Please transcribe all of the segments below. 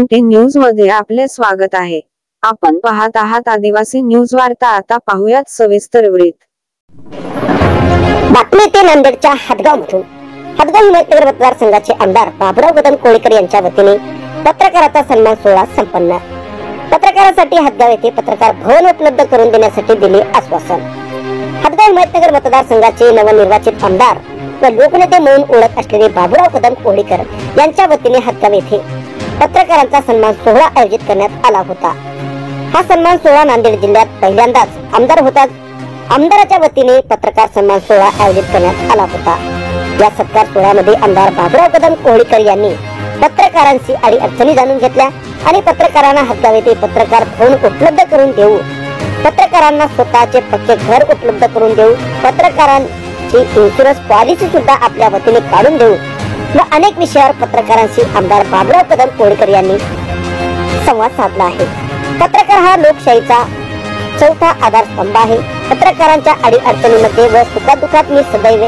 20 news मध्ये आपले स्वागत आहे। आपण पाहत आहात आदिवासी न्यूज वार्ता। आता पाहूयात सविस्तर वृत्त। बातमी ते नांदेडच्या हदगावमधून। हदगाव हिमायतनगर मतदारसंघाचे आमदार बाबुराव कदम कोळीकर यांच्या वतीने पत्रकाराचा सन्मान सोहळा संपन्न। पत्रकारांसाठी हदगाव येथे पत्रकार भवन उपलब्ध करून देण्यासाठी दिले आश्वासन। हदगाव हिमायतनगर मतदारसंघाचे नवनिर्वाचित आमदार व लोकनेते म्हणून ओळख असलेले बाबुराव कदम कोळीकर यांच्या वतीने हदगाव येथे पत्रकारांचा सन्मान सोहळा आयोजित करण्यात आला होता। हा सन्मान सोहळा नांदेड जिल्ह्यात पहिल्यांदाच आमदार होतात आमदाराच्या वतीने पत्रकार सन्मान सोहळा आयोजित करण्यात आला होता। या सत्कार सोहळ्यामध्ये आमदार बाबुराव कदम कोळीकर यांनी पत्रकारांची अडचणी जाणून घेतल्या आणि पत्रकारांना हदगाव येथे पत्रकार भवन उपलब्ध करून देऊ, पत्रकारांना स्वतःचे पक्के घर उपलब्ध करून देऊ, पत्रकारांची इन्शुरन्स पॉलिसी सुद्धा आपल्या वतीने काढून देऊ व अनेक विषयावर पत्रकारांशी आमदार बाबुराव कदम कोळीकर यांनी संवाद साधला आहे। पत्रकार हा लोकशाहीचा चौथा आधारस्तंभ आहे। पत्रकारांच्या अडचणीमध्ये व सुखादुःखात मी सदैव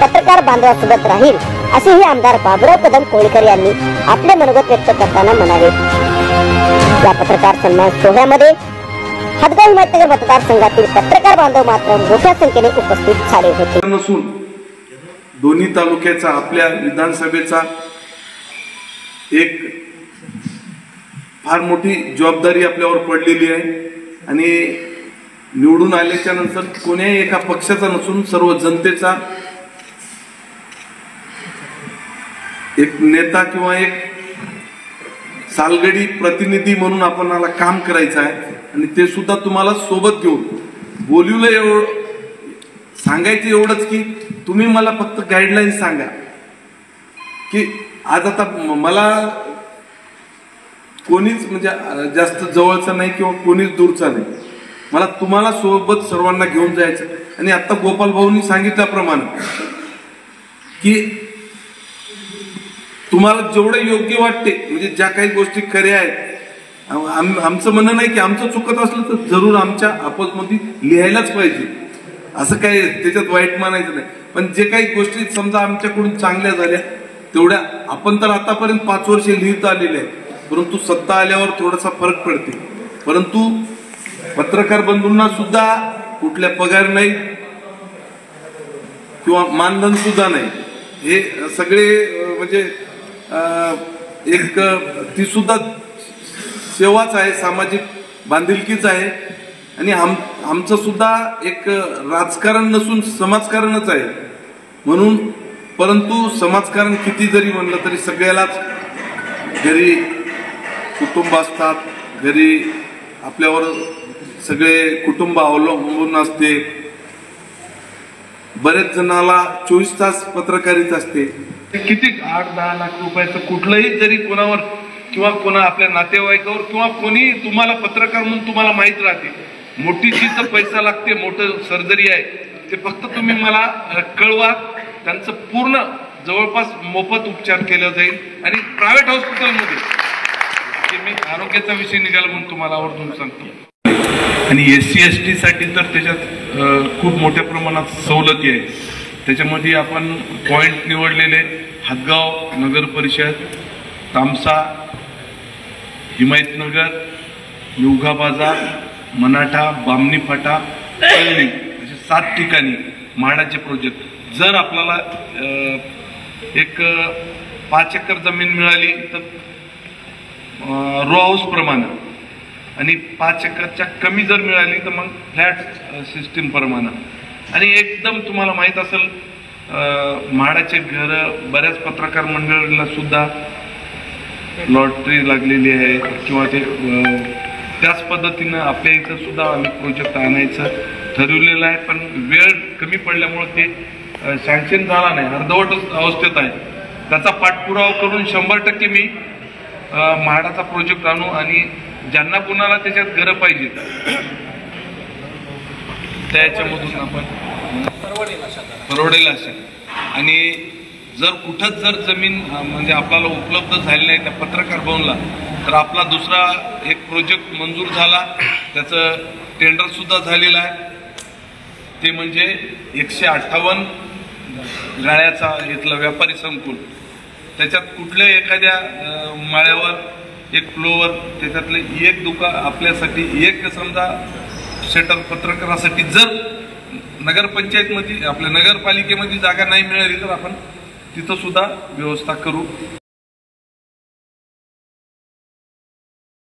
पत्रकार बांधवासोबत राहील असेही आमदार बाबुराव कदम कोळीकर यांनी आपले मनोगत व्यक्त करताना म्हणाले। या पत्रकार सन्मान सोहळ्यामध्ये हदगाव हिमायतनगर मतदारसंघातील पत्रकार बांधव मात्र मोठ्या संख्येने उपस्थित झाले होते। नसून दोन्ही तालुक्याचा आपल्या विधानसभेचा एक फार मोठी जबाबदारी आपल्यावर पडलेली आहे आणि निवडून आल्याच्या नंतर कोण्याही एका पक्षाचा नसून सर्व जनतेचा एक नेता किंवा एक सालगडी प्रतिनिधी म्हणून आपल्याला काम करायचं आहे आणि ते सुद्धा तुम्हाला सोबत घेऊन बोलवलं। सांगायचं एवढंच की तुम्ही मला फक्त गाईडलाईन सांगा की आज आता मला कोणीच म्हणजे जास्त जवळचा नाही किंवा कोणीच दूरचा नाही, मला तुम्हाला सोबत सर्वांना घेऊन जायचं। आणि आता गोपाल भाऊंनी सांगितल्याप्रमाणे की तुम्हाला जेवढं योग्य वाटते म्हणजे ज्या काही गोष्टी खऱ्या आहेत, आमचं म्हणणं नाही की आमचं चुकत असलं तर जरूर आमच्या अपोजमध्ये लिहायलाच पाहिजे, असं काही त्याच्यात वाईट मानायचं नाही। पण जे काही गोष्टी समजा आमच्याकडून चांगल्या झाल्या तेवढ्या आपण तर आतापर्यंत 5 वर्ष लिहित आलेले आहे, परंतु सत्ता आल्यावर थोडासा फरक पडते। परंतु पत्रकार बंधूंना सुद्धा कुठल्या पगार नाही किंवा मानधन सुद्धा नाही, हे सगळे म्हणजे एक ती सुद्धा सेवाच आहे, सामाजिक बांधिलकीच आहे आणि आमचं सुद्धा एक राजकारण नसून समाजकारणच आहे म्हणून। परंतु समाजकारण किती जरी म्हणलं तरी सगळ्यालाच घरी कुटुंब असतात, घरी आपल्यावर सगळे कुटुंब अवलंबून असते, बरेच जणाला 24 तास पत्रकारिता असते। किती 8-10 लाख रुपयाचं कुठलंही जरी कोणावर किंवा कोणा आपल्या नातेवाईकावर किंवा कोणी तुम्हाला पत्रकार म्हणून तुम्हाला माहित राहते, मोठी चीज पैसा लागते, मोठं सर्जरी आहे, ते फक्त तुम्ही मला कळवा, त्यांचं पूर्ण जवळपास मोफत उपचार केला जाईल। आणि प्रायव्हेट हॉस्पिटलमध्ये मी आरोग्याचा विषय निघाला म्हणून तुम्हाला आवर्जून सांगतो। आणि SC ST साठी तर त्याच्यात खूप मोठ्या प्रमाणात सवलती आहे। त्याच्यामध्ये आपण पॉइंट निवडलेले हदगाव नगर परिषद, तामसा, हिमायतनगर, निवघा बाजार, मनाठा, बामणी फाटा, कळणी असे 7 ठिकाणी म्हाडाचे प्रोजेक्ट। जर आपल्याला एक 5 एकर जमीन मिळाली तर रो हाऊस प्रमाणे आणि 5 एकरच्या कमी जर मिळाली तर मग फ्लॅट सिस्टीम प्रमाणे। आणि एकदम तुम्हाला माहित असेल म्हाडाचे घर बऱ्याच पत्रकार मंडळाला सुद्धा लॉटरी लागलेली आहे किंवा ते त्याच पद्धतीनं आपल्या इथं सुद्धा आम्ही प्रोजेक्ट आणायचं ठरवलेलं आहे, पण वेळ कमी पडल्यामुळे ते सँक्शन झाला नाही, अर्धवट अवस्थेत आहे। त्याचा पाठपुरावा करून 100% मी म्हाडाचा प्रोजेक्ट आणू आणि ज्यांना कुणाला त्याच्यात घरं पाहिजे त्याच्यामधून आपण परवडेल असेल। आणि जर कुठंच जर जमीन म्हणजे आपल्याला उपलब्ध झाली नाही त्या पत्रकार भवनला तर आपला दुसरा एक प्रोजेक्ट मंजूर झाला, त्याचं टेंडर सुद्धा झालेलं आहे, ते म्हणजे 158 गाळ्याचा इथलं व्यापारी संकुल। त्याच्यात कुठल्या एखाद्या माळ्यावर एक फ्लोअर, त्याच्यातले एक दुकान आपल्यासाठी, एक समजा शेटर पत्रकारासाठी जर नगरपंचायतमध्ये आपल्या नगरपालिकेमध्ये जागा नाही मिळाली तर आपण तिथं सुद्धा व्यवस्था करू.